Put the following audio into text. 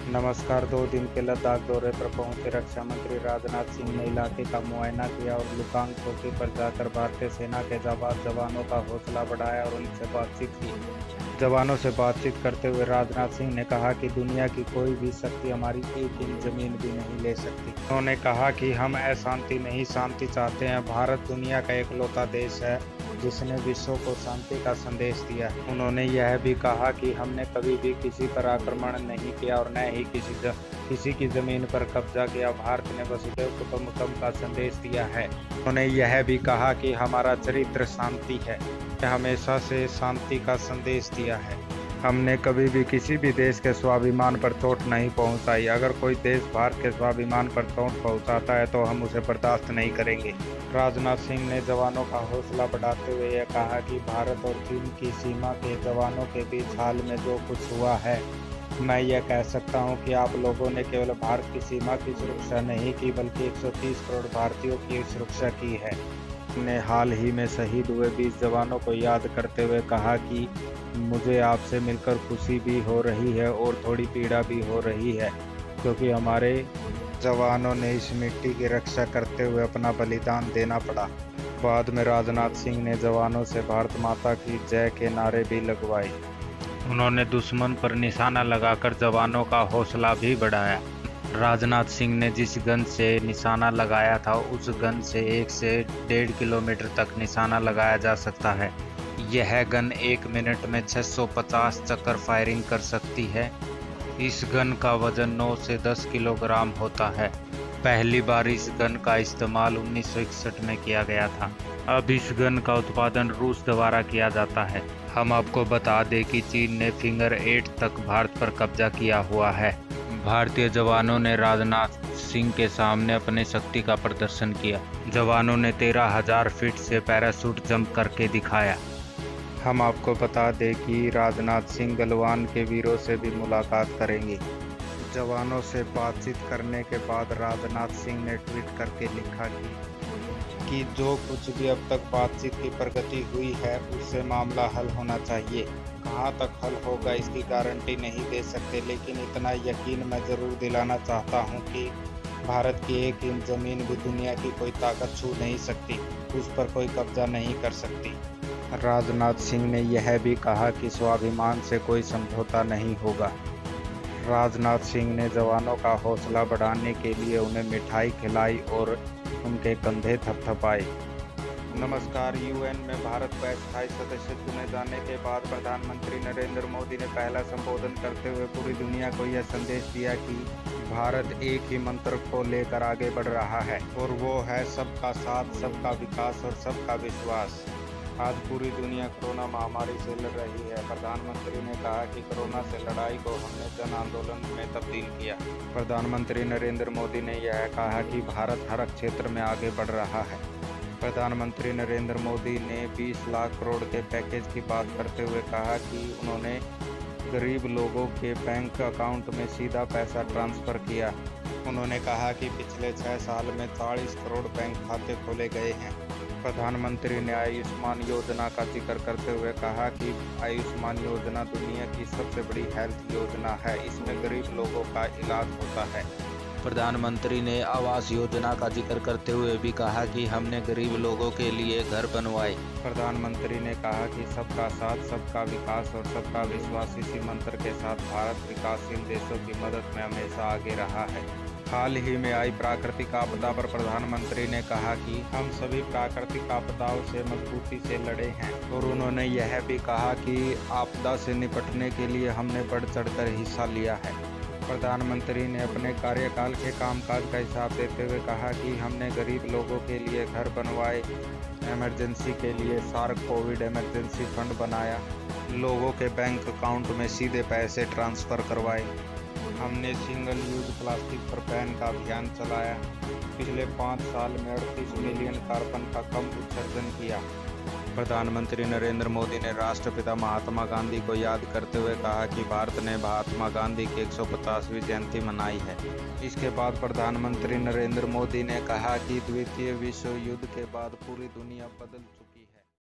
नमस्कार। 2 दिन के लद्दाख दौरे पर पहुंचे रक्षा मंत्री राजनाथ सिंह ने इलाके का मुआयना किया और लुकांग चौकी पर जाकर भारतीय सेना के जाबाज जवानों का हौसला बढ़ाया और उनसे बातचीत की। जवानों से बातचीत करते हुए राजनाथ सिंह ने कहा कि दुनिया की कोई भी शक्ति हमारी एक इंच जमीन भी नहीं ले सकती। उन्होंने कहा कि हम अशांति नहीं शांति चाहते हैं। भारत दुनिया का एकलौता देश है जिसने विश्व को शांति का संदेश दिया है। उन्होंने यह भी कहा कि हमने कभी भी किसी पर आक्रमण नहीं किया और न ही किसी की जमीन पर कब्जा किया। भारत ने वसुधैव कुटुंबकम का संदेश दिया है। उन्होंने यह भी कहा कि हमारा चरित्र शांति है, हमेशा से शांति का संदेश दिया है। हमने कभी भी किसी भी देश के स्वाभिमान पर चोट नहीं पहुंचाई। अगर कोई देश भारत के स्वाभिमान पर चोट पहुंचाता है तो हम उसे बर्दाश्त नहीं करेंगे। राजनाथ सिंह ने जवानों का हौसला बढ़ाते हुए यह कहा कि भारत और चीन की सीमा के जवानों के बीच हाल में जो कुछ हुआ है, मैं यह कह सकता हूं कि आप लोगों ने केवल भारत की सीमा की सुरक्षा नहीं की बल्कि 130 करोड़ भारतीयों की सुरक्षा की है। ने हाल ही में शहीद हुए 20 जवानों को याद करते हुए कहा कि मुझे आपसे मिलकर खुशी भी हो रही है और थोड़ी पीड़ा भी हो रही है, क्योंकि हमारे जवानों ने इस मिट्टी की रक्षा करते हुए अपना बलिदान देना पड़ा। बाद में राजनाथ सिंह ने जवानों से भारत माता की जय के नारे भी लगवाए। उन्होंने दुश्मन पर निशाना लगाकर जवानों का हौसला भी बढ़ाया। राजनाथ सिंह ने जिस गन से निशाना लगाया था उस गन से 1 से 1.5 किलोमीटर तक निशाना लगाया जा सकता है। यह गन 1 मिनट में 650 चक्कर फायरिंग कर सकती है। इस गन का वजन 9 से 10 किलोग्राम होता है। पहली बार इस गन का इस्तेमाल 1961 में किया गया था। अब इस गन का उत्पादन रूस द्वारा किया जाता है। हम आपको बता दें कि चीन ने फिंगर 8 तक भारत पर कब्जा किया हुआ है। भारतीय जवानों ने राजनाथ सिंह के सामने अपनी शक्ति का प्रदर्शन किया। जवानों ने 13,000 फीट से पैराशूट जंप करके दिखाया। हम आपको बता दें कि राजनाथ सिंह गलवान के वीरों से भी मुलाकात करेंगे। जवानों से बातचीत करने के बाद राजनाथ सिंह ने ट्वीट करके लिखा कि जो कुछ भी अब तक बातचीत की प्रगति हुई है उससे मामला हल होना चाहिए। कहाँ तक हल होगा इसकी गारंटी नहीं दे सकते, लेकिन इतना यकीन मैं जरूर दिलाना चाहता हूँ कि भारत की एक इंच जमीन भी दुनिया की कोई ताकत छू नहीं सकती, उस पर कोई कब्जा नहीं कर सकती। राजनाथ सिंह ने यह भी कहा कि स्वाभिमान से कोई समझौता नहीं होगा। राजनाथ सिंह ने जवानों का हौसला बढ़ाने के लिए उन्हें मिठाई खिलाई और उनके कंधे थपथपाए। नमस्कार। यूएन में भारत का स्थायी सदस्य चुने जाने के बाद प्रधानमंत्री नरेंद्र मोदी ने पहला संबोधन करते हुए पूरी दुनिया को यह संदेश दिया कि भारत एक ही मंत्र को लेकर आगे बढ़ रहा है और वो है सबका साथ, सबका विकास और सबका विश्वास। आज पूरी दुनिया कोरोना महामारी से लड़ रही है। प्रधानमंत्री ने कहा कि कोरोना से लड़ाई को हमने जन आंदोलन में तब्दील किया। प्रधानमंत्री नरेंद्र मोदी ने यह कहा कि भारत हर क्षेत्र में आगे बढ़ रहा है। प्रधानमंत्री नरेंद्र मोदी ने 20 लाख करोड़ के पैकेज की बात करते हुए कहा कि उन्होंने गरीब लोगों के बैंक अकाउंट में सीधा पैसा ट्रांसफ़र किया। उन्होंने कहा कि पिछले 6 साल में 40 करोड़ बैंक खाते खोले गए हैं। प्रधानमंत्री ने आयुष्मान योजना का जिक्र करते हुए कहा कि आयुष्मान योजना दुनिया की सबसे बड़ी हेल्थ योजना है। इसमें गरीब लोगों का इलाज होता है। प्रधानमंत्री ने आवास योजना का जिक्र करते हुए भी कहा कि हमने गरीब लोगों के लिए घर बनवाए। प्रधानमंत्री ने कहा कि सबका साथ, सबका विकास और सबका विश्वास इसी मंत्र के साथ भारत विकासशील देशों की मदद में हमेशा आगे रहा है। हाल ही में आई प्राकृतिक आपदा पर प्रधानमंत्री ने कहा कि हम सभी प्राकृतिक आपदाओं से मजबूती से लड़े हैं और उन्होंने यह भी कहा कि आपदा से निपटने के लिए हमने बढ़ चढ़कर हिस्सा लिया है। प्रधानमंत्री ने अपने कार्यकाल के कामकाज का हिसाब देते हुए कहा कि हमने गरीब लोगों के लिए घर बनवाए, इमरजेंसी के लिए सार्क कोविड इमरजेंसी फंड बनाया, लोगों के बैंक अकाउंट में सीधे पैसे ट्रांसफ़र करवाए। हमने सिंगल यूज प्लास्टिक पर बैन का अभियान चलाया। पिछले 5 साल में 38 मिलियन कार्बन का कम उत्सर्जन किया। प्रधानमंत्री नरेंद्र मोदी ने राष्ट्रपिता महात्मा गांधी को याद करते हुए कहा कि भारत ने महात्मा गांधी की 150वीं जयंती मनाई है। इसके बाद प्रधानमंत्री नरेंद्र मोदी ने कहा कि द्वितीय विश्व युद्ध के बाद पूरी दुनिया बदल चुकी है।